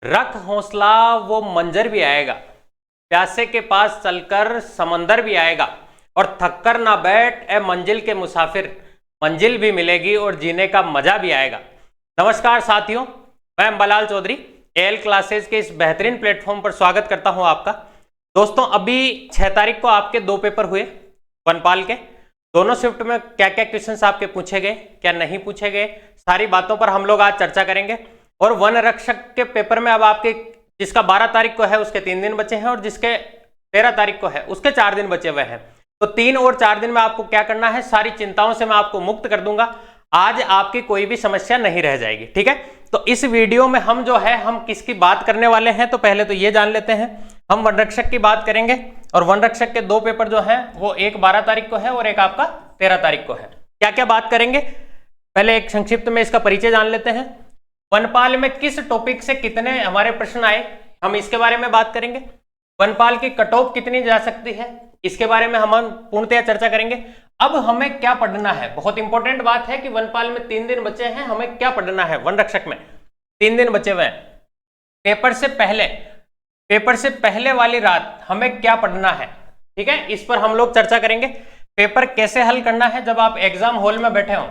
रख हौसला वो मंजर भी आएगा, प्यासे के पास चलकर समंदर भी आएगा, और थक कर ना बैठ ए मंजिल के मुसाफिर, मंजिल भी मिलेगी और जीने का मजा भी आएगा। नमस्कार साथियों, मैं अंबालाल चौधरी एल क्लासेस के इस बेहतरीन प्लेटफॉर्म पर स्वागत करता हूं आपका। दोस्तों, अभी 6 तारीख को आपके 2 पेपर हुए वनपाल के। दोनों शिफ्ट में क्या क्या क्वेश्चंस आपके पूछे गए, क्या नहीं पूछे गए, सारी बातों पर हम लोग आज चर्चा करेंगे। और वन रक्षक के पेपर में अब आपके जिसका 12 तारीख को है उसके 3 दिन बचे हैं, और जिसके 13 तारीख को है उसके 4 दिन बचे हुए हैं। तो 3 और 4 दिन में आपको क्या करना है, सारी चिंताओं से मैं आपको मुक्त कर दूंगा। आज आपकी कोई भी समस्या नहीं रह जाएगी, ठीक है। तो इस वीडियो में हम जो है हम किसकी बात करने वाले हैं, तो पहले तो ये जान लेते हैं। हम वन रक्षक की बात करेंगे, और वन रक्षक के 2 पेपर जो हैं वो एक 12 तारीख को है और एक आपका 13 तारीख को है। क्या क्या बात करेंगे, पहले एक संक्षिप्त में इसका परिचय जान लेते हैं। वनपाल में किस टॉपिक से कितने हमारे प्रश्न आए, हम इसके बारे में बात करेंगे। वनपाल की कट ऑफ कितनी जा सकती है, इसके बारे में हम पूर्णतया चर्चा करेंगे। अब हमें क्या पढ़ना है, बहुत इंपॉर्टेंट बात है कि वनपाल में 3 दिन बचे हैं, हमें क्या पढ़ना है। वन रक्षक में 3 दिन बचे हुए हैं। पेपर से पहले वाली रात हमें क्या पढ़ना है, ठीक है, इस पर हम लोग चर्चा करेंगे। पेपर कैसे हल करना है, जब आप एग्जाम हॉल में बैठे हो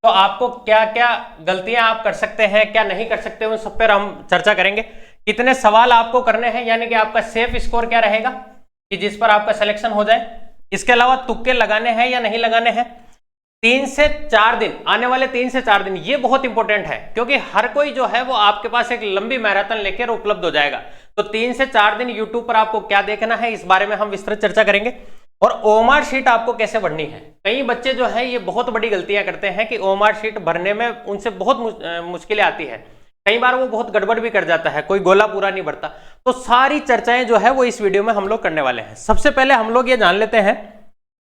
तो आपको क्या क्या गलतियां आप कर सकते हैं, क्या नहीं कर सकते, उन सब पर हम चर्चा करेंगे। कितने सवाल आपको करने हैं, यानी कि आपका सेफ स्कोर क्या रहेगा कि जिस पर आपका सिलेक्शन हो जाए। इसके अलावा तुक्के लगाने हैं या नहीं लगाने हैं। 3 से 4 दिन, आने वाले 3 से 4 दिन ये बहुत इंपॉर्टेंट है, क्योंकि हर कोई जो है वो आपके पास एक लंबी मैराथन लेकर उपलब्ध हो जाएगा। तो 3 से 4 दिन यूट्यूब पर आपको क्या देखना है, इस बारे में हम विस्तृत चर्चा करेंगे। और ओएमआर शीट आपको कैसे भरनी है। कई बच्चे जो है ये बहुत बड़ी गलतियां करते हैं कि ओएमआर शीट भरने में उनसे बहुत मुश्किलें आती है। कई बार वो बहुत गड़बड़ भी कर जाता है, कोई गोला पूरा नहीं भरता। तो सारी चर्चाएं जो है वो इस वीडियो में हम लोग करने वाले हैं। सबसे पहले हम लोग ये जान लेते हैं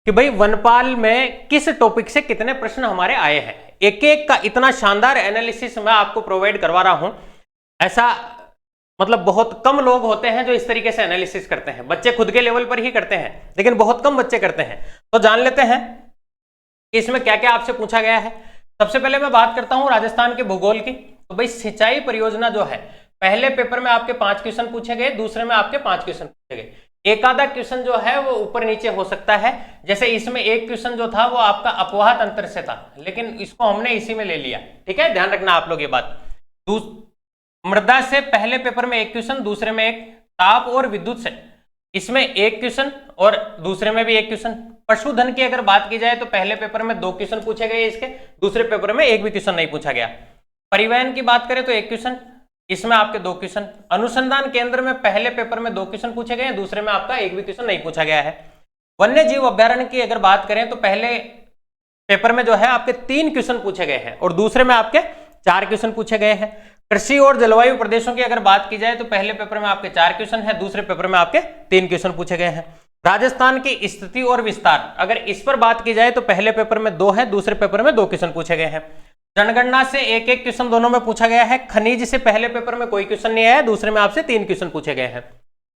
कि भाई वनपाल में किस टॉपिक से कितने प्रश्न हमारे आए हैं। एक एक का इतना शानदार एनालिसिस मैं आपको प्रोवाइड करवा रहा हूं। ऐसा मतलब बहुत कम लोग होते हैं जो इस तरीके से एनालिसिस करते हैं। बच्चे खुद के लेवल पर ही करते हैं, लेकिन बहुत कम बच्चे करते हैं। तो जान लेते हैं कि इसमें क्या क्या आपसे पूछा गया है। सबसे पहले मैं बात करता हूं राजस्थान के भूगोल की। तो भाई सिंचाई परियोजना जो है, पहले पेपर में आपके 5 क्वेश्चन पूछे गए, दूसरे में आपके 5 क्वेश्चन पूछे गए। एक आधा क्वेश्चन जो है वो ऊपर नीचे हो सकता है। जैसे इसमें एक क्वेश्चन जो था वो आपका अपवाहत अंतर से था, लेकिन इसको हमने इसी में ले लिया, ठीक है, ध्यान रखना आप लोग ये बात। मृदा से पहले पेपर में 1 क्वेश्चन, दूसरे में 1। ताप और विद्युत से इसमें 1 क्वेश्चन और दूसरे में भी 1 क्वेश्चन। पशुधन की अगर बात की जाए तो पहले पेपर में 2 क्वेश्चन पूछे गए इसके, दूसरे पेपर में 1 भी क्वेश्चन नहीं पूछा गया। परिवहन की बात करें तो 1 क्वेश्चन, इसमें आपके 2 क्वेश्चन। अनुसंधान केंद्र में पहले पेपर में 2 क्वेश्चन पूछे गए, दूसरे में आपका 1 भी क्वेश्चन नहीं पूछा गया है। वन्य जीव अभ्यारण्य की अगर बात करें तो पहले पेपर में जो है आपके 3 क्वेश्चन पूछे गए हैं और दूसरे में आपके 4 क्वेश्चन पूछे गए हैं। कृषि और जलवायु प्रदेशों की अगर बात की जाए तो पहले पेपर में आपके 4 क्वेश्चन है, दूसरे पेपर में आपके 3 क्वेश्चन पूछे गए हैं। राजस्थान की स्थिति और विस्तार, अगर इस पर बात की जाए तो पहले पेपर में 2 है, दूसरे पेपर में 2 क्वेश्चन पूछे गए हैं। जनगणना से 1-1 क्वेश्चन दोनों में पूछा गया है। खनिज से पहले पेपर में कोई क्वेश्चन नहीं आया, दूसरे में आपसे 3 क्वेश्चन पूछे गए हैं।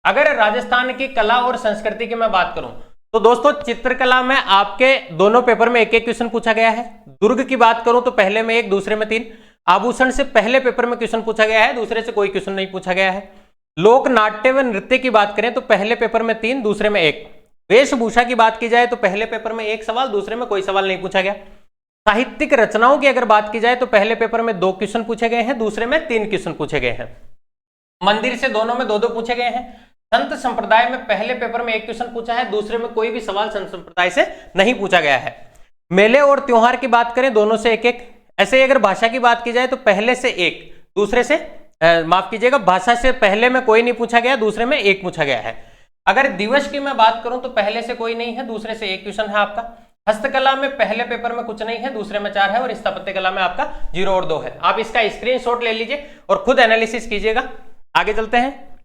अगर राजस्थान की कला और संस्कृति की मैं बात करूं तो दोस्तों चित्रकला में आपके दोनों पेपर में 1-1 क्वेश्चन पूछा गया है। दुर्ग की बात करूं तो पहले में 1, दूसरे में 3। आभूषण से पहले पेपर में क्वेश्चन पूछा गया है, दूसरे से कोई क्वेश्चन नहीं पूछा गया है। लोक नाट्य व नृत्य की बात करें तो पहले पेपर में 3, दूसरे में 1। वेशभूषा की बात की जाए तो पहले पेपर में 1 सवाल, दूसरे में कोई सवाल नहीं पूछा गया। साहित्यिक रचनाओं की अगर बात की जाए तो पहले पेपर में 2 क्वेश्चन पूछे गए हैं, दूसरे में 3 क्वेश्चन पूछे गए हैं। मंदिर से दोनों में 2-2 पूछे गए हैं। संत संप्रदाय में पहले पेपर में 1 क्वेश्चन पूछा है, दूसरे में कोई भी सवाल संत संप्रदाय से नहीं पूछा गया है। मेले और त्योहार की बात करें दोनों से 1-1। ऐसे अगर भाषा की बात की जाए तो पहले से 1, दूसरे से माफ कीजिएगा, भाषा से पहले में कोई नहीं पूछा गया, दूसरे में 1 पूछा गया है। अगर दिवस की मैं बात करूं तो पहले से कोई नहीं है, दूसरे से 1 क्वेश्चन है आपका। हस्तकला में पहले पेपर में कुछ नहीं है, दूसरे में 4 है, और स्थापत्य कला में आपका 0 और 2 है। आप इसका स्क्रीनशॉट ले लीजिए और खुद एनालिसिस कीजिएगा। आगे चलते हैं।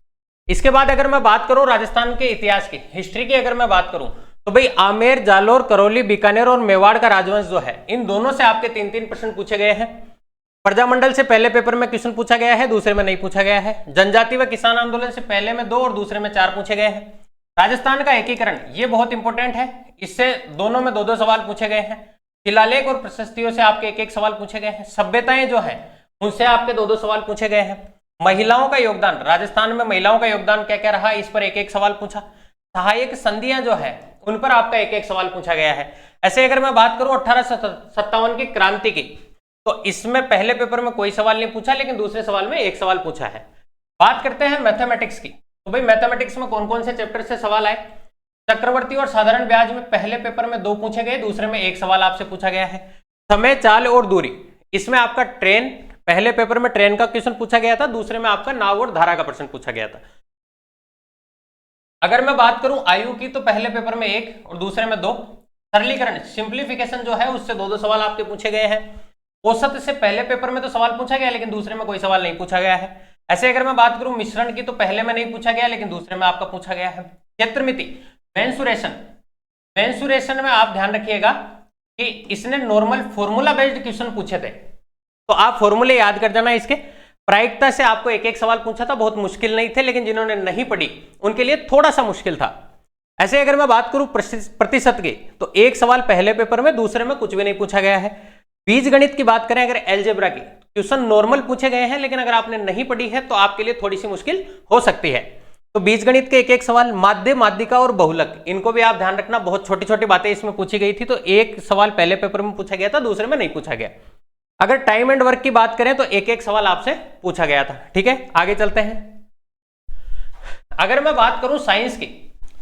इसके बाद अगर मैं बात करूं राजस्थान के इतिहास की, हिस्ट्री की अगर मैं बात करूं तो भाई आमेर, जालोर, करौली, बीकानेर और मेवाड़ का राजवंश जो है, इन दोनों से आपके 3-3 प्रश्न पूछे गए हैं। प्रजामंडल से पहले पेपर में क्वेश्चन पूछा गया है, दूसरे में नहीं पूछा गया है। जनजाति व किसान आंदोलन से पहले में 2 और दूसरे में 4 पूछे गए हैं। राजस्थान का एकीकरण, ये बहुत इंपॉर्टेंट है, इससे दोनों में 2-2 सवाल पूछे गए हैं। शिलालेख और प्रशस्तियों से आपके 1-1 सवाल पूछे गए हैं। सभ्यताएं जो है उनसे आपके 2-2 सवाल पूछे गए हैं। महिलाओं का योगदान, राजस्थान में महिलाओं का योगदान क्या क्या रहा, इस पर एक एक सवाल पूछा। सहायक संधियां जो है उन पर आपका एक एक सवाल पूछा गया है। ऐसे अगर मैं बात करूं 1857 की क्रांति की, तो इसमें पहले पेपर में कोई सवाल नहीं पूछा, लेकिन दूसरे सवाल में एक सवाल पूछा है। बात करते हैं मैथमेटिक्स की, तो भाई मैथमेटिक्स में कौन कौन से चैप्टर से सवाल आए। चक्रवर्ती और साधारण ब्याज में पहले पेपर में 2 पूछे गए, दूसरे में एक सवाल आपसे पूछा गया है। समय, चाल और दूरी, इसमें आपका ट्रेन, पहले पेपर में ट्रेन का क्वेश्चन पूछा गया था, दूसरे में आपका नाव और धारा का प्रश्न पूछा गया था। अगर मैं बात करूं आयु की, तो पहले पेपर में 1 और दूसरे में 2। सरलीकरण, सिंप्लीफिकेशन जो है उससे 2-2 सवाल आपके पूछे गए हैं। औसत से पहले पेपर में तो सवाल पूछा गया, लेकिन दूसरे में कोई सवाल नहीं पूछा गया है। ऐसे अगर मैं बात करूं मिश्रण की, तो पहले में नहीं पूछा गया, लेकिन दूसरे में आपका पूछा गया है। क्षेत्रमिति, मेंसुरेशन, मेंसुरेशन में आप ध्यान रखिएगा कि इसने नॉर्मल फॉर्मूला बेस्ड क्वेश्चन पूछे थे, तो आप फॉर्मूले याद कर जाना इसके। प्रायिकता से आपको एक एक सवाल पूछा था, बहुत मुश्किल नहीं थे, लेकिन जिन्होंने नहीं पढ़ी उनके लिए थोड़ा सा मुश्किल था। ऐसे अगर मैं बात करूं प्रतिशत की, तो एक सवाल पहले पेपर में, दूसरे में कुछ भी नहीं पूछा गया है। बीज गणित की बात करें अगर एलजेब्रा की, क्वेश्चन नॉर्मल पूछे गए हैं, लेकिन अगर आपने नहीं पढ़ी है तो आपके लिए थोड़ी सी मुश्किल हो सकती है। तो बीज गणित के एक एक सवाल, माध्य, माध्यिका और बहुलक, इनको भी आप ध्यान रखना, बहुत छोटी छोटी बातें इसमें पूछी गई थी, तो एक सवाल पहले पेपर में पूछा गया था, दूसरे में नहीं पूछा गया। अगर टाइम एंड वर्क की बात करें तो एक एक सवाल आपसे पूछा गया था। ठीक है, आगे चलते हैं। अगर मैं बात करूं साइंस की,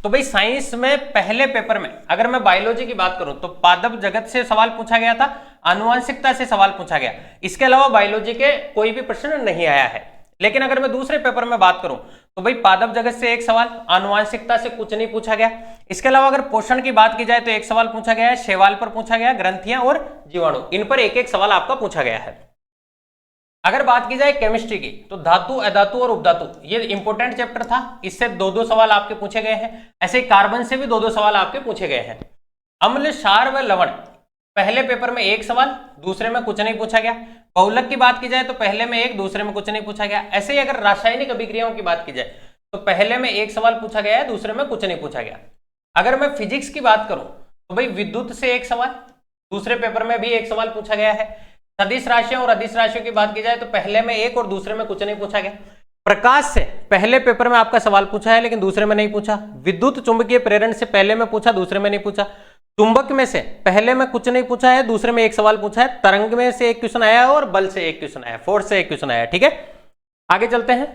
तो भाई साइंस में पहले पेपर में अगर मैं बायोलॉजी की बात करूं तो पादप जगत से सवाल पूछा गया था, आनुवंशिकता से सवाल पूछा गया। इसके अलावा बायोलॉजी के कोई भी प्रश्न नहीं आया है। लेकिन अगर मैं दूसरे पेपर में बात करूं तो भाई पादप जगत से एक सवाल, आनुवंशिकता से कुछ नहीं पूछा गया। इसके अलावा अगर पोषण की बात की जाए तो एक सवाल पूछा गया है, शैवाल पर पूछा गया, ग्रंथियां और जीवाणु, इन पर एक एक सवाल आपका पूछा गया है। अगर बात की जाए केमिस्ट्री की, तो धातु, अधातु और उपधातु, ये इंपॉर्टेंट चैप्टर था, इससे 2-2 सवाल आपके पूछे गए हैं। ऐसे कार्बन से भी 2-2 सवाल आपके पूछे गए हैं। अम्ल, क्षार व लवण, पहले पेपर में एक सवाल, दूसरे में कुछ नहीं पूछा गया। बहुलक की बात की जाए तो पहले में एक, दूसरे में कुछ नहीं पूछा गया। ऐसे ही अगर रासायनिक अभिक्रियाओं की बात की जाए तो पहले में एक सवाल पूछा गया है, दूसरे में कुछ नहीं पूछा गया। अगर मैं फिजिक्स की बात करूं तो भाई विद्युत से एक सवाल, दूसरे पेपर में भी एक सवाल पूछा गया है। सदिश राशियों और अदिश राशियों की बात की जाए तो पहले में एक और दूसरे में कुछ नहीं पूछा गया। प्रकाश से पहले पेपर में आपका सवाल पूछा है, लेकिन दूसरे में नहीं पूछा। विद्युत चुंबकीय प्रेरण से पहले में पूछा, दूसरे में नहीं पूछा। चुंबक में से पहले में कुछ नहीं पूछा है, दूसरे में एक सवाल पूछा है। तरंग में से एक क्वेश्चन आया है और बल से एक क्वेश्चन आया, फोर्स से एक क्वेश्चन आया। ठीक है, आगे चलते हैं।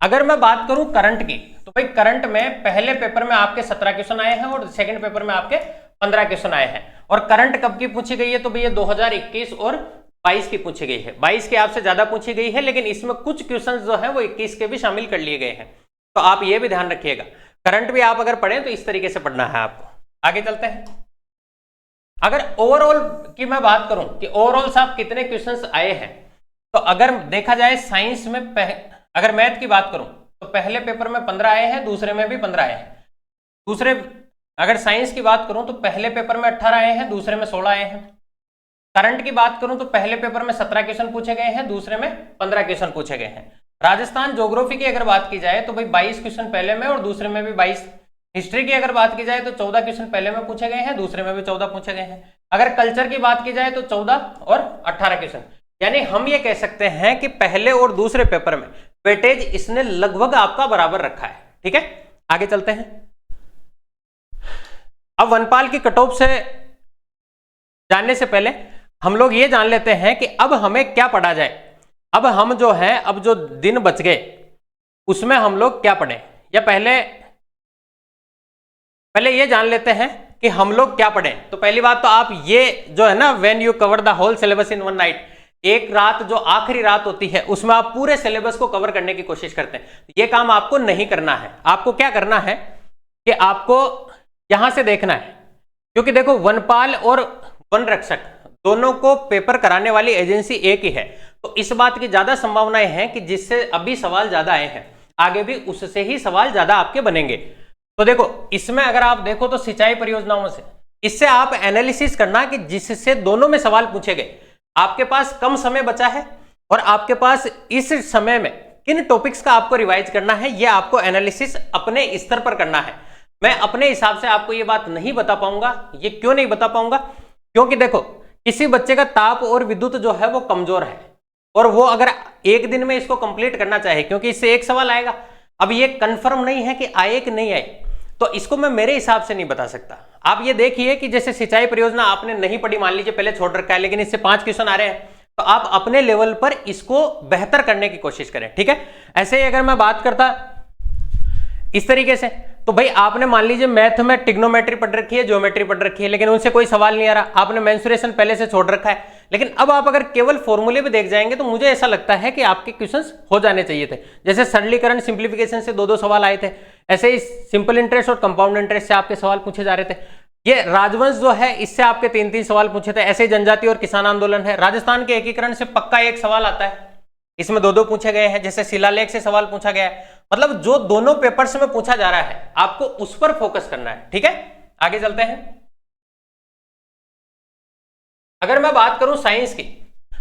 अगर मैं बात करूं करंट की, तो भाई करंट में पहले पेपर में आपके 17 क्वेश्चन आए हैं और सेकंड पेपर में आपके 15 क्वेश्चन आए हैं। और करंट कब की पूछी गई है, तो भैया 2021 और 22 की पूछी गई है। 22 की आपसे ज्यादा पूछी गई है, लेकिन इसमें कुछ क्वेश्चन जो है वो 21 के भी शामिल कर लिए गए हैं, तो आप ये भी ध्यान रखिएगा। करंट भी आप अगर पढ़ें तो इस तरीके से पढ़ना है आपको। आगे चलते हैं। अगर ओवरऑल की मैं बात करूं कि ओवरऑल साहब कितने क्वेश्चंस आए हैं, तो अगर देखा जाए साइंस में अगर मैथ की बात करूं तो पहले पेपर में 15 आए हैं, दूसरे में भी 15 आए हैं। दूसरे अगर साइंस की बात करूं तो पहले पेपर में 18 आए हैं, दूसरे में 16 आए हैं। करंट की बात करूं तो पहले पेपर में 17 क्वेश्चन पूछे गए हैं, दूसरे में 15 क्वेश्चन पूछे गए हैं। राजस्थान ज्योग्राफी की अगर बात की जाए तो भाई 22 क्वेश्चन पहले में और दूसरे में भी 22। हिस्ट्री की अगर बात की जाए तो 14 क्वेश्चन पहले में पूछे गए हैं, दूसरे में भी 14 पूछे गए हैं। अगर कल्चर की बात की जाए तो 14 और 18 क्वेश्चन, यानी हम ये कह सकते हैं कि पहले और दूसरे पेपर में वेटेज इसने लगभग आपका बराबर रखा है। ठीक है, आगे चलते हैं। अब वनपाल की कट ऑफ से जानने से पहले हम लोग ये जान लेते हैं कि अब हमें क्या पढ़ा जाए। अब हम जो है, अब जो दिन बच गए उसमें हम लोग क्या पढ़ें, या पहले ये जान लेते हैं कि हम लोग क्या पढ़ें। तो पहली बात तो आप ये जो है ना, when you cover the whole syllabus in one night, एक रात जो आखिरी रात होती है उसमें आप पूरे सिलेबस को कवर करने की कोशिश करते हैं। ये काम आपको नहीं करना है। आपको क्या करना है कि आपको यहां से देखना है, क्योंकि देखो वनपाल और वन रक्षक दोनों को पेपर कराने वाली एजेंसी एक ही है, तो इस बात की ज्यादा संभावनाएं हैं कि जिससे अभी सवाल ज्यादा आए हैं आगे भी उससे ही सवाल ज्यादा आपके बनेंगे। तो देखो इसमें अगर आप देखो तो सिंचाई परियोजनाओं से, इससे आप एनालिसिस करना कि जिससे दोनों में सवाल पूछे गए, आपके पास कम समय बचा है और आपके पास इस समय में किन टॉपिक्स का आपको रिवाइज करना है, ये आपको एनालिसिस अपने स्तर पर करना है। मैं अपने हिसाब से आपको ये बात नहीं बता पाऊंगा। ये क्यों नहीं बता पाऊंगा, क्योंकि देखो किसी बच्चे का ताप और विद्युत जो है वो कमजोर है, और वो अगर एक दिन में इसको कंप्लीट करना चाहिए, क्योंकि इससे एक सवाल आएगा। अब ये कंफर्म नहीं है कि आए कि नहीं आए, तो इसको मैं मेरे हिसाब से नहीं बता सकता। आप ये देखिए कि जैसे सिंचाई परियोजना आपने नहीं पढ़ी, मान लीजिए पहले छोड़ रखा है, लेकिन इससे 5 क्वेश्चन आ रहे हैं, तो आप अपने लेवल पर इसको बेहतर करने की कोशिश करें, ठीक है। ऐसे ही अगर मैं बात करता इस तरीके से, तो भाई आपने मान लीजिए मैथ में ट्रिग्नोमेट्री पढ़ रखी है, ज्योमेट्री पढ़ रखी है, लेकिन उनसे कोई सवाल नहीं आ रहा, आपने मेंसुरेशन पहले से छोड़ रखा है, लेकिन अब आप अगर केवल फॉर्मूले पे देख जाएंगे तो मुझे ऐसा लगता है कि आपके क्वेश्चंस हो जाने चाहिए थे। जैसे सरलीकरण सिंप्लीफिकेशन से 2-2 सवाल आए थे, ऐसे ही सिंपल इंटरेस्ट और कंपाउंड इंटरेस्ट से आपके सवाल पूछे जा रहे थे। ये राजवंश जो है इससे आपके 3-3 सवाल पूछे थे। ऐसे ही जनजाति और किसान आंदोलन है, राजस्थान के एकीकरण से पक्का एक सवाल आता है, इसमें 2-2 पूछे गए हैं। जैसे शिलालेख से सवाल पूछा गया है, मतलब जो दोनों पेपर्स में पूछा जा रहा है आपको उस पर फोकस करना है, ठीक है। आगे चलते हैं। अगर मैं बात करूं साइंस की,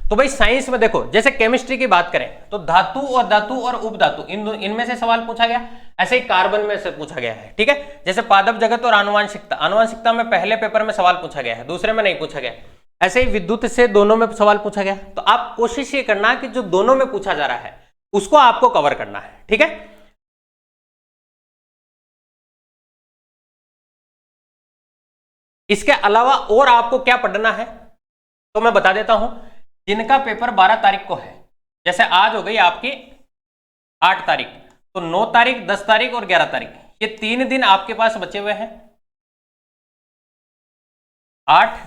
तो भाई साइंस में देखो, जैसे केमिस्ट्री की बात करें तो धातु और उपधातु इनमें से सवाल पूछा गया, ऐसे ही कार्बन में से पूछा गया है, ठीक है। जैसे पादप जगत और आनुवांशिकता में पहले पेपर में सवाल पूछा गया है, दूसरे में नहीं पूछा गया। ऐसे ही विद्युत से दोनों में सवाल पूछा गया। तो आप कोशिश ये करना कि जो दोनों में पूछा जा रहा है उसको आपको कवर करना है, ठीक है। इसके अलावा और आपको क्या पढ़ना है तो मैं बता देता हूं। जिनका पेपर 12 तारीख को है, जैसे आज हो गई आपकी 8 तारीख, तो 9 तारीख, 10 तारीख और 11 तारीख, ये 3 दिन आपके पास बचे हुए हैं। 8,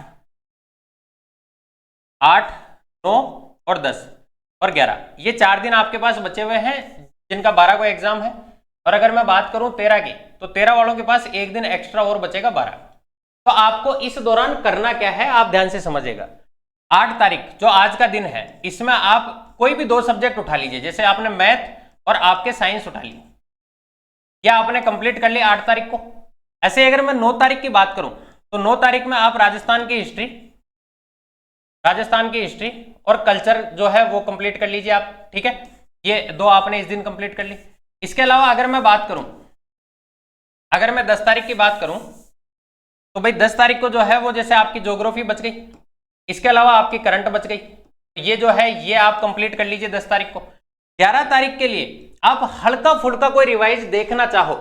9 और 10 और 11, ये 4 दिन आपके पास बचे हुए हैं जिनका 12 को एग्जाम है। और अगर मैं बात करूं 13 की, तो 13 वालों के पास एक दिन एक्स्ट्रा और बचेगा 12। तो आपको इस दौरान करना क्या है आप ध्यान से समझिएगा। 8 तारीख जो आज का दिन है, इसमें आप कोई भी 2 सब्जेक्ट उठा लीजिए, जैसे आपने मैथ और आपके साइंस उठा लिए, या आपने कंप्लीट कर लिया 8 तारीख को। ऐसे अगर मैं 9 तारीख की बात करूं तो 9 तारीख में आप राजस्थान की हिस्ट्री और कल्चर जो है वो कंप्लीट कर लीजिए आप, ठीक है। ये 2 आपने इस दिन कंप्लीट कर ली। इसके अलावा अगर मैं बात करूं, अगर मैं 10 तारीख की बात करूं तो भाई 10 तारीख को जो है वो जैसे आपकी ज्योग्राफी बच गई, इसके अलावा आपकी करंट बच गई, ये जो है ये आप कंप्लीट कर लीजिए 10 तारीख को। 11 तारीख के लिए आप हल्का फुल्का कोई रिवाइज देखना चाहो,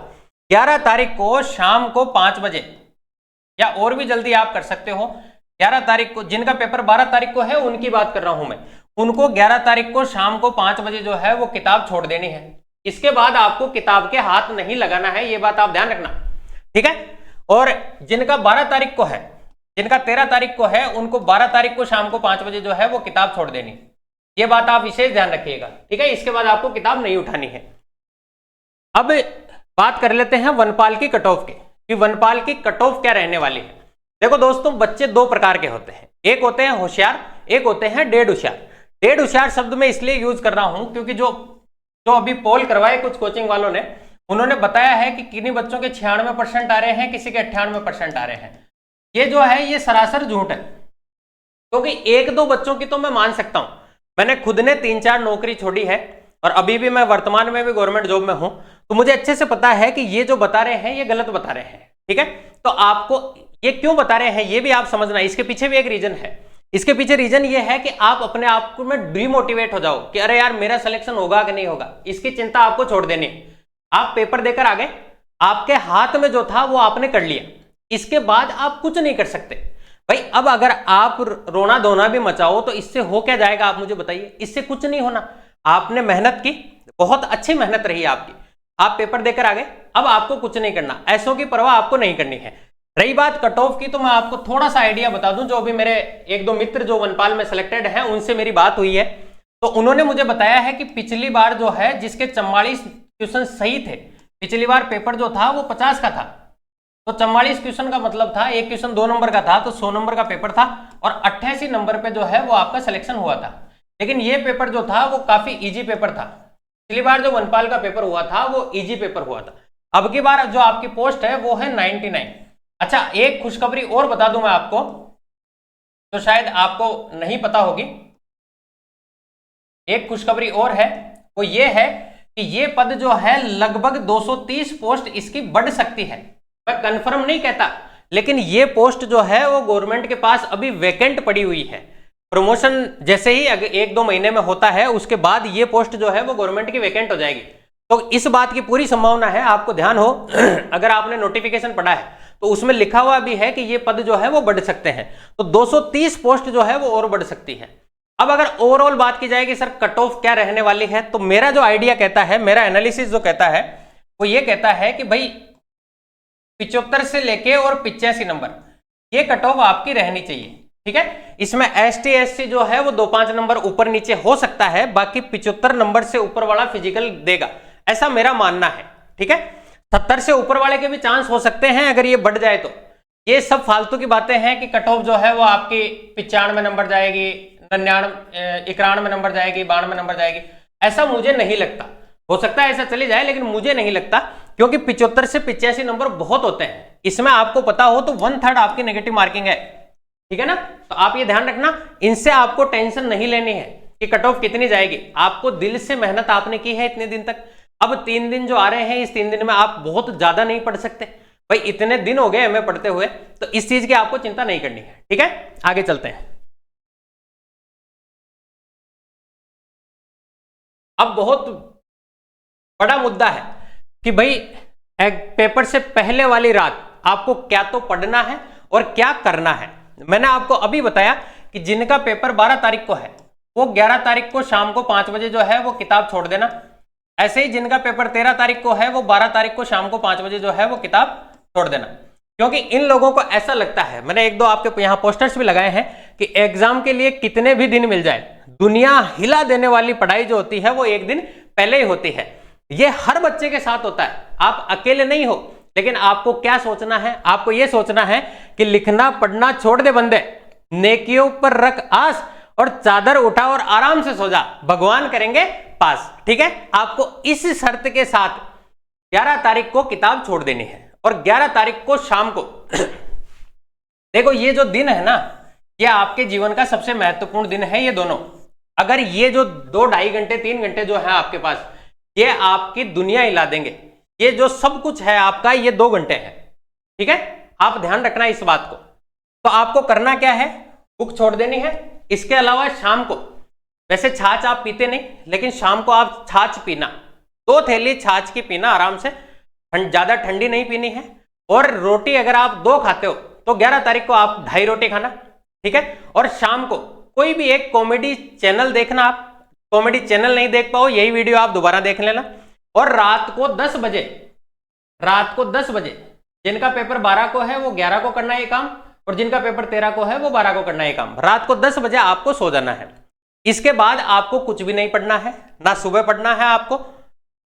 11 तारीख को शाम को 5 बजे या और भी जल्दी आप कर सकते हो। 11 तारीख को जिनका पेपर 12 तारीख को है उनकी बात कर रहा हूं मैं, उनको 11 तारीख को शाम को 5 बजे जो है वो किताब छोड़ देनी है। इसके बाद आपको किताब के हाथ नहीं लगाना है, ये बात आप ध्यान रखना, ठीक है। और जिनका 12 तारीख को है, जिनका 13 तारीख को है, उनको 12 तारीख को शाम को 5 बजे जो है वो किताब छोड़ देनी, ये बात आप विशेष ध्यान रखिएगा, ठीक है। इसके बाद आपको किताब नहीं उठानी है। अब बात कर लेते हैं वनपाल की कट ऑफ की, कि वनपाल की कट ऑफ क्या रहने वाली है। देखो दोस्तों, बच्चे 2 प्रकार के होते हैं, एक होते हैं होशियार, एक होते हैं डेढ़ होशियार। डेढ़ होशियार शब्द मैं इसलिए यूज कर रहा हूं क्योंकि जो अभी पोल करवाए कुछ कोचिंग वालों ने, उन्होंने बताया है कि किन्हीं बच्चों के 96% आ रहे हैं, किसी के 98% आ रहे हैं। ये जो है ये सरासर झूठ है, क्योंकि 1-2 बच्चों की तो मैं मान सकता हूं। मैंने खुद ने 3-4 नौकरी छोड़ी है और अभी भी मैं वर्तमान में भी गवर्नमेंट जॉब में हूं, तो मुझे अच्छे से पता है कि ये जो बता रहे हैं ये गलत बता रहे हैं, ठीक है। तो आपको ये क्यों बता रहे हैं ये भी आप समझना, इसके पीछे भी एक रीजन है। इसके पीछे रीजन ये है कि आप अपने आप को में डिमोटिवेट हो जाओ कि अरे यार मेरा सिलेक्शन होगा कि नहीं होगा, इसकी चिंता आपको छोड़ देनी है। आप पेपर देकर आ गए, आपके हाथ में जो था वो आपने कर लिया, इसके बाद आप कुछ नहीं कर सकते भाई। अब अगर आप रोना धोना भी मचाओ तो इससे हो क्या जाएगा आप मुझे बताइए, इससे कुछ नहीं होना। आपने मेहनत की, बहुत अच्छी मेहनत रही आपकी, आप पेपर देकर आ गए, अब आपको कुछ नहीं करना, ऐसों की परवाह आपको नहीं करनी है। रही बात कट ऑफ की, तो मैं आपको थोड़ा सा आइडिया बता दूं, जो अभी मेरे 1-2 मित्र जो वनपाल में सिलेक्टेड हैं उनसे मेरी बात हुई है, तो उन्होंने मुझे बताया है कि पिछली बार जो है जिसके 44 क्वेश्चन सही थे, पिछली बार पेपर जो था वो 50 का था, तो 44 क्वेश्चन का मतलब था एक क्वेश्चन 2 नंबर का था, तो 100 नंबर का पेपर था और 88 नंबर पे जो है वो आपका सिलेक्शन हुआ था। लेकिन ये पेपर जो था वो काफी इजी पेपर था, पिछली बार जो वनपाल का पेपर हुआ था वो इजी पेपर हुआ था। अब की बार जो आपकी पोस्ट है वो है 99। अच्छा, एक खुशखबरी और बता दूं मैं आपको, तो शायद आपको नहीं पता होगी। एक खुशखबरी और है, वो ये है कि ये पद जो है लगभग 230 पोस्ट इसकी बढ़ सकती है। मैं कंफर्म नहीं कहता, लेकिन ये पोस्ट जो है वो गवर्नमेंट के पास अभी वैकेंट पड़ी हुई है। प्रमोशन जैसे ही अगर 1-2 महीने में होता है, उसके बाद ये पोस्ट जो है वो गवर्नमेंट की वैकेंट हो जाएगी। तो इस बात की पूरी संभावना है, आपको ध्यान हो अगर आपने नोटिफिकेशन पढ़ा है तो उसमें लिखा हुआ भी है कि ये पद जो है वो बढ़ सकते हैं। तो 230 पोस्ट जो है वो और बढ़ सकती है। अब अगर ओवरऑल बात की जाए कि सर कट ऑफ क्या रहने वाली है, तो मेरा जो आइडिया कहता है, मेरा एनालिसिस जो कहता है वो ये कहता है कि भाई 75 से लेके और 85 नंबर ये कट ऑफ आपकी रहनी चाहिए। ठीक है, इसमें ST SC जो है वो 2-5 नंबर ऊपर नीचे हो सकता है, बाकी 75 नंबर से ऊपर वाला फिजिकल देगा, ऐसा मेरा मानना है। ठीक है, 70 से ऊपर वाले के भी चांस हो सकते हैं अगर ये बढ़ जाए तो। ये सब फालतू की बातें हैं कि कट ऑफ जो है वो आपकी 95 नंबर जाएगी, 91 नंबर जाएगी, 92 नंबर जाएगी, ऐसा मुझे नहीं लगता। हो सकता है ऐसा चली जाए, लेकिन मुझे नहीं लगता, क्योंकि 75 से 85 नंबर बहुत होते हैं। इसमें आपको पता हो तो 1/3 आपकी नेगेटिव मार्किंग है। ठीक है ना, तो आप ये ध्यान रखना, इनसे आपको टेंशन नहीं लेनी है कि कट ऑफ कितनी जाएगी। आपको दिल से मेहनत आपने की है इतने दिन तक। अब 3 दिन जो आ रहे हैं, इस 3 दिन में आप बहुत ज्यादा नहीं पढ़ सकते भाई, इतने दिन हो गए हमें पढ़ते हुए, तो इस चीज की आपको चिंता नहीं करनी है। ठीक है, आगे चलते हैं। अब बहुत बड़ा मुद्दा है कि भाई पेपर से पहले वाली रात आपको क्या तो पढ़ना है और क्या करना है। मैंने आपको अभी बताया कि जिनका पेपर 12 तारीख को है वो 11 तारीख को शाम को 5 बजे जो है वो किताब छोड़ देना। ऐसे ही जिनका पेपर 13 तारीख को है वो 12 तारीख को शाम को 5 बजे जो है वो किताब छोड़ देना, क्योंकि इन लोगों को ऐसा लगता है, मैंने 1-2 आपके यहाँ पोस्टर्स भी लगाए हैं कि एग्जाम के लिए कितने भी दिन मिल जाए, दुनिया हिला देने वाली पढ़ाई जो होती है वो एक दिन पहले ही होती है। ये हर बच्चे के साथ होता है, आप अकेले नहीं हो। लेकिन आपको क्या सोचना है, आपको यह सोचना है कि लिखना पढ़ना छोड़ दे बंदे, नेकियों पर रख आस और चादर उठा और आराम से सो जा, भगवान करेंगे पास। ठीक है, आपको इस शर्त के साथ 11 तारीख को किताब छोड़ देनी है और 11 तारीख को शाम को देखो ये जो दिन है ना, ये आपके जीवन का सबसे महत्वपूर्ण दिन है। ये दोनों, अगर ये जो 2-2.5 घंटे 3 घंटे जो है आपके पास, ये आपकी दुनिया हिला देंगे। ये जो सब कुछ है आपका, ये 2 घंटे है। ठीक है, आप ध्यान रखना इस बात को। तो आपको करना क्या है, बुक छोड़ देनी है। इसके अलावा शाम को, वैसे छाछ आप पीते नहीं, लेकिन शाम को आप छाछ पीना, 2 थैली छाछ की पीना आराम से, ज्यादा ठंडी नहीं पीनी है। और रोटी अगर आप 2 खाते हो तो 11 तारीख को आप 2.5 रोटी खाना। ठीक है, और शाम को कोई भी एक कॉमेडी चैनल देखना। आप कॉमेडी चैनल नहीं देख पाओ, यही वीडियो आप दोबारा देख लेना। और रात को 10 बजे जिनका पेपर 12 को है वो 11 को करना है ये काम, और जिनका पेपर 13 को है वो 12 को करना है ये काम। रात को 10 बजे आपको सो जाना है। इसके बाद आपको कुछ भी नहीं पढ़ना है, ना सुबह पढ़ना है आपको।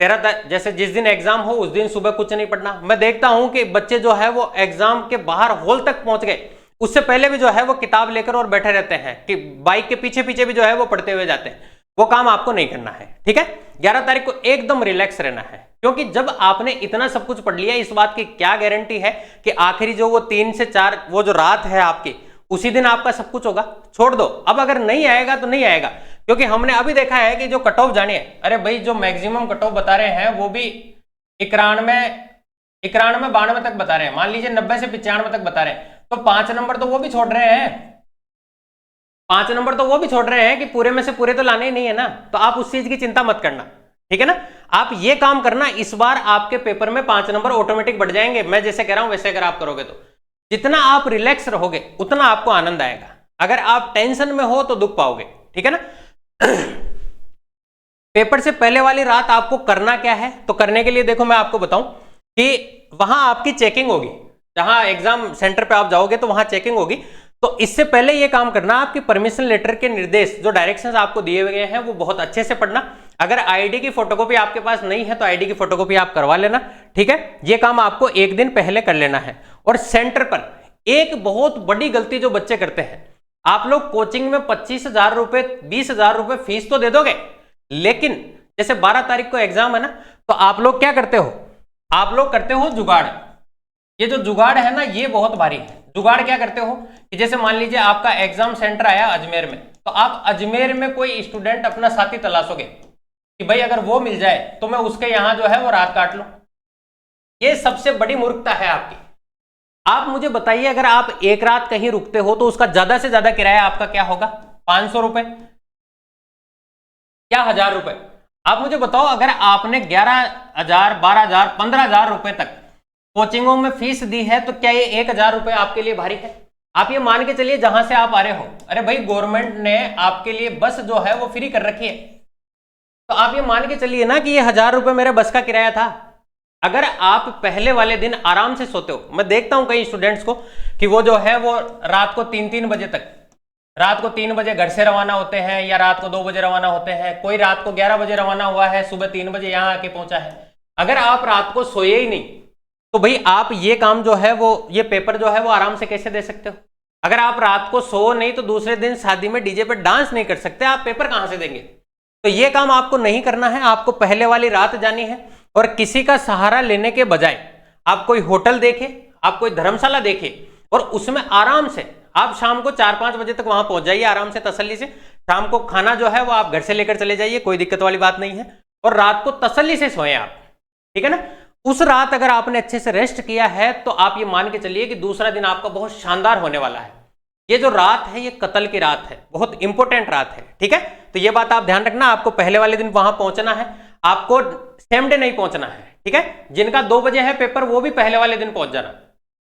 13 जैसे जिस दिन एग्जाम हो उस दिन सुबह कुछ नहीं पढ़ना। मैं देखता हूं कि बच्चे जो है वो एग्जाम के बाहर हॉल तक पहुंच गए, उससे पहले भी जो है वो किताब लेकर और बैठे रहते हैं कि बाइक के पीछे पीछे भी जो है वो पढ़ते हुए जाते हैं। वो काम आपको नहीं करना है। ठीक है, 11 तारीख को एकदम रिलैक्स रहना है, क्योंकि जब आपने इतना सब कुछ पढ़ लिया, इस बात की क्या गारंटी है कि आखिरी जो वो 3 से 4 वो जो रात है आपकी, उसी दिन आपका सब कुछ होगा। छोड़ दो, अब अगर नहीं आएगा तो नहीं आएगा, क्योंकि हमने अभी देखा है कि जो कट ऑफ जानिए, अरे भाई जो मैक्सिमम कट ऑफ बता रहे हैं वो भी 91-92 तक बता रहे हैं। मान लीजिए 90 से 95 तक बता रहे हैं, तो 5 नंबर तो वो भी छोड़ रहे हैं। 5 नंबर तो वो भी छोड़ रहे हैं कि पूरे में से पूरे तो लाने ही नहीं है ना। तो आप उस चीज की चिंता मत करना। ठीक है ना, आप ये काम करना, इस बार आपके पेपर में 5 नंबर ऑटोमेटिक बढ़ जाएंगे। मैं जैसे कह रहा हूं वैसे अगर आप करोगे तो जितना आप रिलैक्स रहोगे उतना आपको आनंद आएगा। अगर आप टेंशन में हो तो दुख पाओगे। ठीक है ना। पेपर से पहले वाली रात आपको करना क्या है, तो करने के लिए देखो मैं आपको बताऊं कि वहां आपकी चेकिंग होगी, जहां एग्जाम सेंटर पे आप जाओगे तो वहां चेकिंग होगी। तो इससे पहले ये काम करना, आपकी परमिशन लेटर के निर्देश जो डायरेक्शंस आपको दिए गए हैं वो बहुत अच्छे से पढ़ना। अगर आईडी की फोटोकॉपी आपके पास नहीं है तो आईडी की फोटोकॉपी आप करवा लेना। ठीक है, ये काम आपको एक दिन पहले कर लेना है। और सेंटर पर एक बहुत बड़ी गलती जो बच्चे करते हैं, आप लोग कोचिंग में 25,000 रुपए 20,000 रुपए फीस तो दे दोगे, लेकिन जैसे 12 तारीख को एग्जाम है ना, तो आप लोग क्या करते हो, आप लोग करते हो जुगाड़। ये जो जुगाड़ है ना ये बहुत भारी है। जुगाड़ क्या करते हो कि जैसे मान लीजिए आपका एग्जाम सेंटर आया अजमेर में, तो आप अजमेर में कोई स्टूडेंट अपना साथी तलाशोगे कि भाई अगर वो मिल जाए तो मैं उसके यहां जो है वो रात काट लूं। ये सबसे बड़ी मूर्खता है आपकी। आप मुझे बताइए, अगर आप एक रात कहीं रुकते हो तो उसका ज्यादा से ज्यादा किराया आपका क्या होगा? 500 रुपए या 1000 रुपए? आप मुझे बताओ, अगर आपने 11,000, 12,000, 15,000 रुपए तक कोचिंगों में फीस दी है तो क्या ये 1,000 रुपए आपके लिए भारी है? आप ये मान के चलिए जहां से आप आ रहे हो, अरे भाई गवर्नमेंट ने आपके लिए बस जो है वो फ्री कर रखी है, तो आप ये मान के चलिए ना कि ये 1000 रुपए मेरे बस का किराया था। अगर आप पहले वाले दिन आराम से सोते हो, मैं देखता हूं कई स्टूडेंट्स को कि वो जो है वो रात को 3-3 बजे तक, रात को 3 बजे घर से रवाना होते हैं या रात को 2 बजे रवाना होते हैं, कोई रात को 11 बजे रवाना हुआ है, सुबह 3 बजे यहां आके पहुंचा है। अगर आप रात को सोए ही नहीं तो भाई आप ये काम जो है वो, ये पेपर जो है वो आराम से कैसे दे सकते हो? अगर आप रात को सो नहीं तो दूसरे दिन शादी में डीजे पे डांस नहीं कर सकते, आप पेपर कहां से देंगे? तो ये काम आपको नहीं करना है। आपको पहले वाली रात जानी है और किसी का सहारा लेने के बजाय आप कोई होटल देखे, आप कोई धर्मशाला देखे और उसमें आराम से आप शाम को 4-5 बजे तक वहां पहुंच जाइए आराम से, तसल्ली से। शाम को खाना जो है वो आप घर से लेकर चले जाइए, कोई दिक्कत वाली बात नहीं है, और रात को तसल्ली से सोएं आप, ठीक है ना। उस रात अगर आपने अच्छे से रेस्ट किया है तो आप ये मान के चलिए कि दूसरा दिन आपका बहुत शानदार होने वाला है। ये जो रात है ये कत्ल की रात है, बहुत इंपॉर्टेंट रात है, ठीक है। तो ये बात आप ध्यान रखना, आपको पहले वाले दिन वहां पहुंचना है, आपको सेम डे नहीं पहुंचना है, ठीक है। जिनका 2 बजे है पेपर वो भी पहले वाले दिन पहुंच जाना,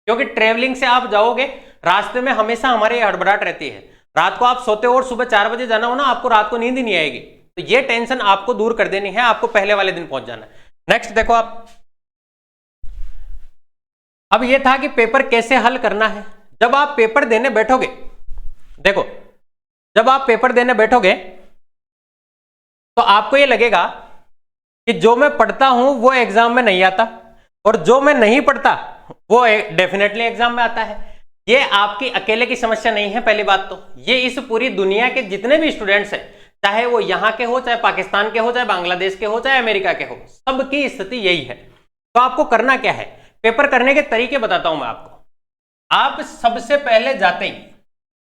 क्योंकि ट्रेवलिंग से आप जाओगे, रास्ते में हमेशा हमारे हड़बड़ाहट रहती है। रात को आप सोते हो और सुबह 4 बजे जाना हो ना, आपको रात को नींद ही नहीं आएगी। तो ये टेंशन आपको दूर कर देनी है, आपको पहले वाले दिन पहुंच जाना है। नेक्स्ट देखो आप, अब ये था कि पेपर कैसे हल करना है। जब आप पेपर देने बैठोगे, देखो जब आप पेपर देने बैठोगे तो आपको ये लगेगा कि जो मैं पढ़ता हूं वो एग्जाम में नहीं आता और जो मैं नहीं पढ़ता वो डेफिनेटली एग्जाम में आता है। ये आपकी अकेले की समस्या नहीं है, पहली बात तो ये इस पूरी दुनिया के जितने भी स्टूडेंट्स हैं, चाहे वो यहां के हो, चाहे पाकिस्तान के हो, चाहे बांग्लादेश के हो, चाहे अमेरिका के हो, सबकी स्थिति यही है। तो आपको करना क्या है, पेपर करने के तरीके बताता हूं मैं आपको। आप सबसे पहले जाते ही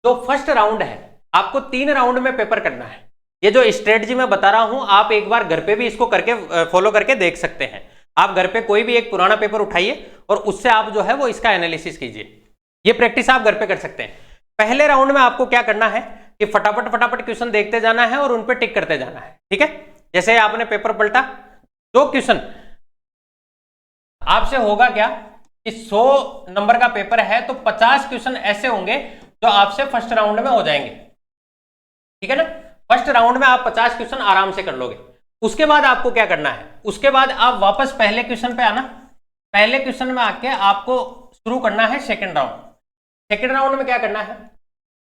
जो फर्स्ट राउंड है, आपको 3 राउंड में पेपर करना है। ये जो स्ट्रेटजी मैं बता रहा हूं, आप एक बार घर पे भी इसको करके फॉलो करके देख सकते हैं। आप घर पे कोई भी एक पुराना पेपर उठाइए और उससे आप जो है वो इसका एनालिसिस कीजिए। ये प्रैक्टिस आप घर पे कर सकते हैं। पहले राउंड में आपको क्या करना है कि फटाफट फटाफट क्वेश्चन देखते जाना है और उन पे टिक करते जाना है, ठीक है। जैसे आपने पेपर पलटा, जो क्वेश्चन आपसे होगा क्या कि 100 नंबर का पेपर है तो 50 क्वेश्चन ऐसे होंगे जो आपसे फर्स्ट राउंड में हो जाएंगे, ठीक है ना। फर्स्ट राउंड में आप 50 क्वेश्चन आराम से कर लोगे। उसके बाद आपको क्या करना है, उसके बाद आप वापस पहले क्वेश्चन पे आना। पहले क्वेश्चन में आके आपको शुरू करना है सेकंड राउंड। सेकंड राउंड में क्या करना है,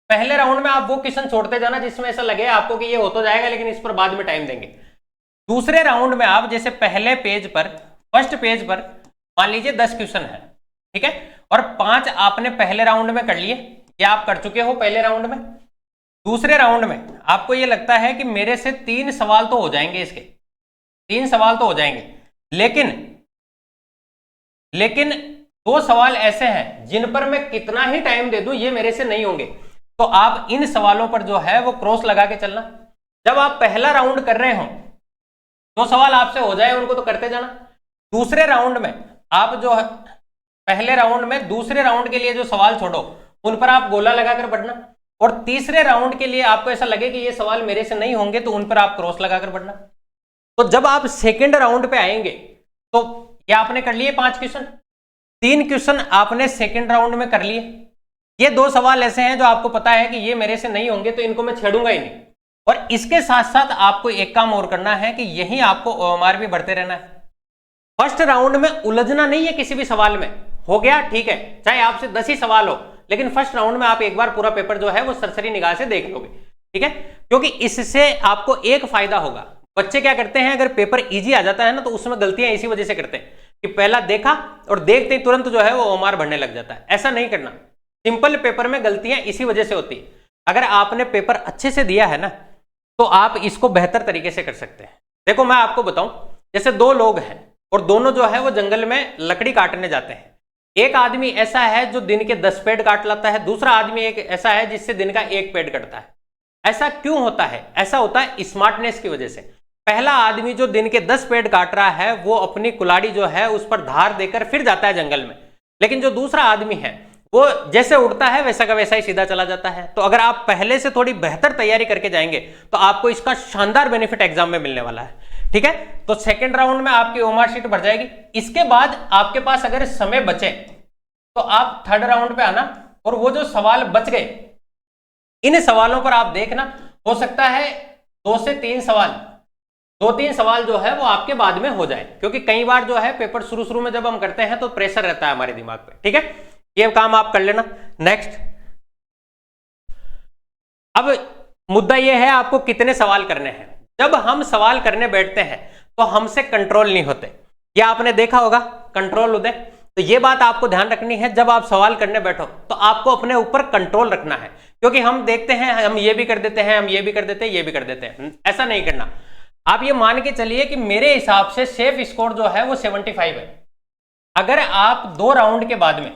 पहले राउंड में आप वो क्वेश्चन छोड़ते जाना जिसमें ऐसा लगे आपको कि ये हो तो जाएगा लेकिन इस पर बाद में टाइम देंगे। दूसरे राउंड में आप जैसे पहले पेज पर, फर्स्ट पेज पर मान लीजिए 10 क्वेश्चन है, ठीक है, और 5 आपने पहले राउंड में कर लिए, या आप कर चुके हो पहले राउंड में। दूसरे राउंड में आपको ये लगता है कि मेरे से 3 सवाल तो हो जाएंगे, इसके 3 सवाल तो हो जाएंगे, लेकिन 2 सवाल ऐसे हैं जिन पर मैं कितना ही टाइम दे दूं ये मेरे से नहीं होंगे। तो आप इन सवालों पर जो है वो क्रॉस लगा के चलना। जब आप पहला राउंड कर रहे हो, 2 सवाल आपसे हो जाए उनको तो करते जाना। दूसरे राउंड में आप जो है, पहले राउंड में दूसरे राउंड के लिए जो सवाल छोड़ो उन पर आप गोला लगाकर बढ़ना, और तीसरे राउंड के लिए आपको ऐसा लगे कि ये सवाल मेरे से नहीं होंगे तो उन पर आप क्रॉस लगाकर बढ़ना। तो जब आप सेकंड राउंड पे आएंगे तो ये आपने कर लिए 5 क्वेश्चन, 3 क्वेश्चन आपने सेकंड राउंड में कर लिए। ये 2 सवाल ऐसे हैं जो आपको पता है कि ये मेरे से नहीं होंगे तो इनको मैं छेड़ूंगा ही नहीं। और इसके साथ साथ आपको एक काम और करना है कि यही आपको OMR भी बढ़ते रहना है। फर्स्ट राउंड में उलझना नहीं है किसी भी सवाल में, हो गया ठीक है, चाहे आपसे 10 ही सवाल हो, लेकिन फर्स्ट राउंड में आप एक बार पूरा पेपर जो है वो सरसरी निगाह से देख लोगे, ठीक है। क्योंकि इससे आपको एक फायदा होगा। बच्चे क्या करते हैं, अगर पेपर इजी आ जाता है ना तो उसमें गलतियां इसी वजह से करते हैं कि पहला देखा और देखते ही तुरंत जो है वो OMR बढ़ने लग जाता है। ऐसा नहीं करना। सिंपल पेपर में गलतियां इसी वजह से होती है। अगर आपने पेपर अच्छे से दिया है ना तो आप इसको बेहतर तरीके से कर सकते हैं। देखो मैं आपको बताऊं, जैसे 2 लोग हैं और दोनों जो है वो जंगल में लकड़ी काटने जाते हैं। एक आदमी ऐसा है जो दिन के 10 पेड़ काट लाता है, दूसरा आदमी एक ऐसा है जिससे दिन का 1 पेड़ कटता है। ऐसा क्यों होता है? ऐसा होता है स्मार्टनेस की वजह से। पहला आदमी जो दिन के 10 पेड़ काट रहा है वो अपनी कुल्हाड़ी जो है उस पर धार देकर फिर जाता है जंगल में, लेकिन जो दूसरा आदमी है वो जैसे उड़ता है वैसा का वैसा ही सीधा चला जाता है। तो अगर आप पहले से थोड़ी बेहतर तैयारी करके जाएंगे तो आपको इसका शानदार बेनिफिट एग्जाम में मिलने वाला है। ठीक है, तो सेकेंड राउंड में आपकी ओएमआर शीट भर जाएगी। इसके बाद आपके पास अगर समय बचे तो आप थर्ड राउंड पे आना और वो जो सवाल बच गए इन सवालों पर आप देखना। हो सकता है 2 से 3 सवाल, 2-3 सवाल जो है वो आपके बाद में हो जाए, क्योंकि कई बार जो है पेपर शुरू में जब हम करते हैं तो प्रेशर रहता है हमारे दिमाग पे। ठीक है, ये काम आप कर लेना। नेक्स्ट, अब मुद्दा ये है आपको कितने सवाल करने हैं। जब हम सवाल करने बैठते हैं तो हमसे कंट्रोल नहीं होते, ये आपने देखा होगा कंट्रोल उदय। तो ये बात आपको ध्यान रखनी है, जब आप सवाल करने बैठो तो आपको अपने ऊपर कंट्रोल रखना है, क्योंकि हम देखते हैं हम ये भी कर देते हैं, हम ये भी कर देते हैं, ये भी कर देते हैं। ऐसा नहीं करना। आप ये मान के चलिए कि मेरे हिसाब से सेफ स्कोर जो है वो 75 है। अगर आप 2 राउंड के बाद में,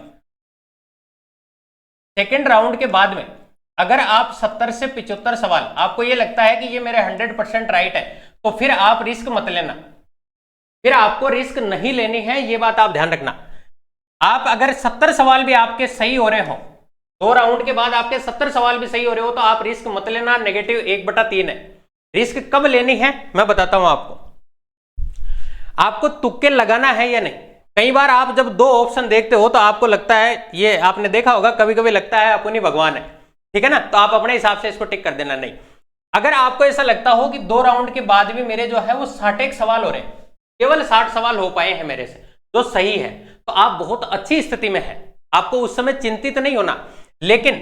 सेकेंड राउंड के बाद में अगर आप 70 से 75 सवाल आपको ये लगता है कि ये मेरे 100% राइट है, तो फिर आप रिस्क मत लेना, फिर आपको रिस्क नहीं लेनी है, ये बात आप ध्यान रखना। आप अगर 70 सवाल भी आपके सही हो रहे हो, 2 राउंड के बाद आपके 70 सवाल भी सही हो रहे हो, तो आप रिस्क मत लेना। नेगेटिव 1/3 है। रिस्क कब लेनी है मैं बताता हूं आपको तुक्के लगाना है या नहीं। कई बार आप जब 2 ऑप्शन देखते हो तो आपको लगता है, ये आपने देखा होगा, कभी कभी लगता है अपनी भगवान है, ठीक है ना, तो आप अपने हिसाब से इसको टिक कर देना। नहीं, अगर आपको ऐसा लगता हो कि 2 राउंड के बाद भी मेरे जो है वो 61 सवाल हो रहे हैं, केवल 60 सवाल हो पाए हैं मेरे से, जो सही है, तो आप बहुत अच्छी स्थिति में हैं, आपको उस समय चिंतित नहीं होना। लेकिन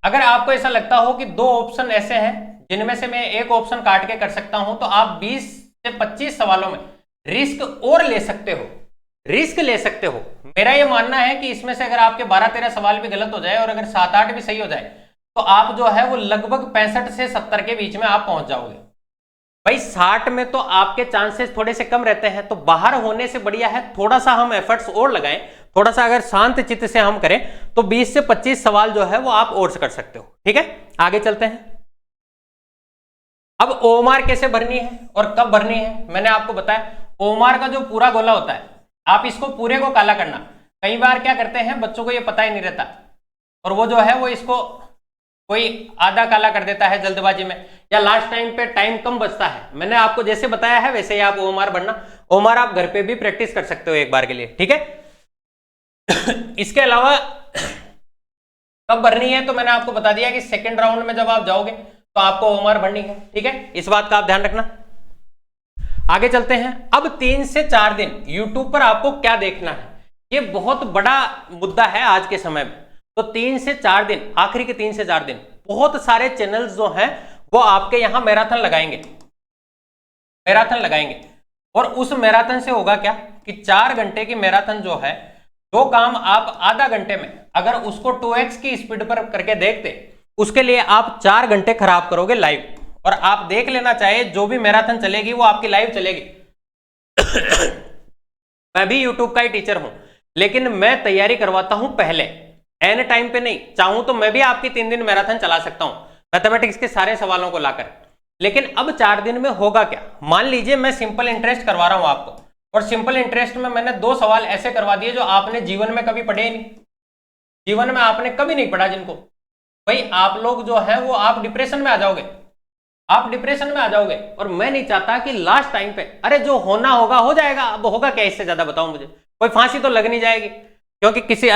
अगर आपको ऐसा लगता हो कि 2 ऑप्शन ऐसे हैं जिनमें से मैं एक ऑप्शन काट के कर सकता हूं, तो आप 20 से 25 सवालों में रिस्क और ले सकते हो, रिस्क ले सकते हो। मेरा ये मानना है कि इसमें से अगर आपके 12-13 सवाल भी गलत हो जाए और अगर 7-8 भी सही हो जाए, तो आप जो है वो लगभग 65 से 70 के बीच में आप पहुंच जाओगे। भाई 60 में तो आपके चांसेस थोड़े से कम रहते हैं, तो बाहर होने से बढ़िया है थोड़ा सा हम एफर्ट्स और लगाएं, थोड़ा सा अगर शांत चित्त से हम करें तो 20 से 25 सवाल जो है वो आप और कर सकते हो। ठीक है, आगे चलते हैं। अब ओएमआर कैसे भरनी है और कब भरनी है मैंने आपको बताया। ओएमआर का जो पूरा गोला होता है, आप इसको पूरे को काला करना। कई बार क्या करते हैं, बच्चों को ये पता ही नहीं रहता और वो जो है वो इसको कोई आधा काला कर देता है जल्दबाजी में, या लास्ट टाइम पे टाइम कम बचता है। मैंने आपको जैसे बताया है वैसे ही आप ओएमआर भरना। ओएमआर आप घर पे भी प्रैक्टिस कर सकते हो एक बार के लिए। ठीक है इसके अलावा कब भरनी है तो मैंने आपको बता दिया कि सेकेंड राउंड में जब आप जाओगे तो आपको ओएमआर भरनी है। ठीक है, इस बात का आप ध्यान रखना। आगे चलते हैं। अब 3 से 4 दिन यूट्यूब पर आपको क्या देखना है, ये बहुत बड़ा मुद्दा है आज के समय में। तो 3 से 4 दिन, आखिरी के 3 से 4 दिन बहुत सारे चैनल्स जो हैं वो आपके यहां मैराथन लगाएंगे, मैराथन लगाएंगे। और उस मैराथन से होगा क्या कि 4 घंटे की मैराथन जो है, जो काम आप आधा घंटे में अगर उसको 2x की स्पीड पर करके देखते, उसके लिए आप 4 घंटे खराब करोगे लाइव। और आप देख लेना चाहिए जो भी मैराथन चलेगी वो आपकी लाइव चलेगी। मैं भी यूट्यूब का ही टीचर हूं, लेकिन मैं तैयारी करवाता हूं पहले, एन टाइम पे नहीं। चाहूं तो मैं भी आपकी 3 दिन मैराथन चला सकता हूं मैथमेटिक्स के सारे सवालों को लाकर। लेकिन अब 4 दिन में होगा क्या, मान लीजिए मैं सिंपल इंटरेस्ट करवा रहा हूं आपको, और सिंपल इंटरेस्ट में मैंने 2 सवाल ऐसे करवा दिए जो आपने जीवन में कभी पढ़े ही नहीं, जीवन में आपने कभी नहीं पढ़ा जिनको। भाई आप लोग जो है वो आप डिप्रेशन में आ जाओगे, आप डिप्रेशन में आ जाओगे। और मैं नहीं चाहता कि लास्ट टाइम पे, अरे जो होना होगा हो जाएगा, अब होगा क्या इससे ज्यादा बताओ मुझे, कोई फांसी तो लग नहीं जाएगी। क्योंकि किसी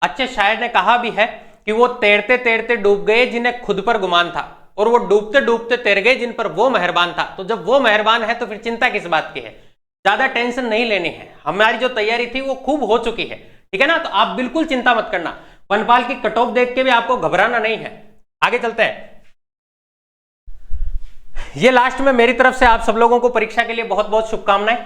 अच्छे शायर ने कहा भी है कि वो तैरते तैरते डूब गए जिन्हें खुद पर गुमान था, और वो डूबते डूबते तैर गए जिन पर वो मेहरबान था। तो जब वो मेहरबान है तो फिर चिंता किस बात की है, ज्यादा टेंशन नहीं लेनी है। हमारी जो तैयारी थी वो खूब हो चुकी है, ठीक है ना। तो आप बिल्कुल चिंता मत करना, वनपाल की कट ऑफ देख के भी आपको घबराना नहीं है। आगे चलते हैं। ये लास्ट में मेरी तरफ से आप सब लोगों को परीक्षा के लिए बहुत बहुत शुभकामनाएं,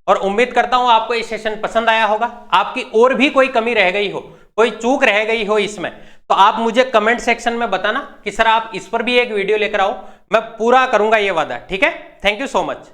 और उम्मीद करता हूं आपको ये सेशन पसंद आया होगा। आपकी और भी कोई कमी रह गई हो, कोई चूक रह गई हो इसमें, तो आप मुझे कमेंट सेक्शन में बताना कि सर आप इस पर भी एक वीडियो लेकर आओ, मैं पूरा करूंगा ये वादा। ठीक है, थैंक यू सो मच।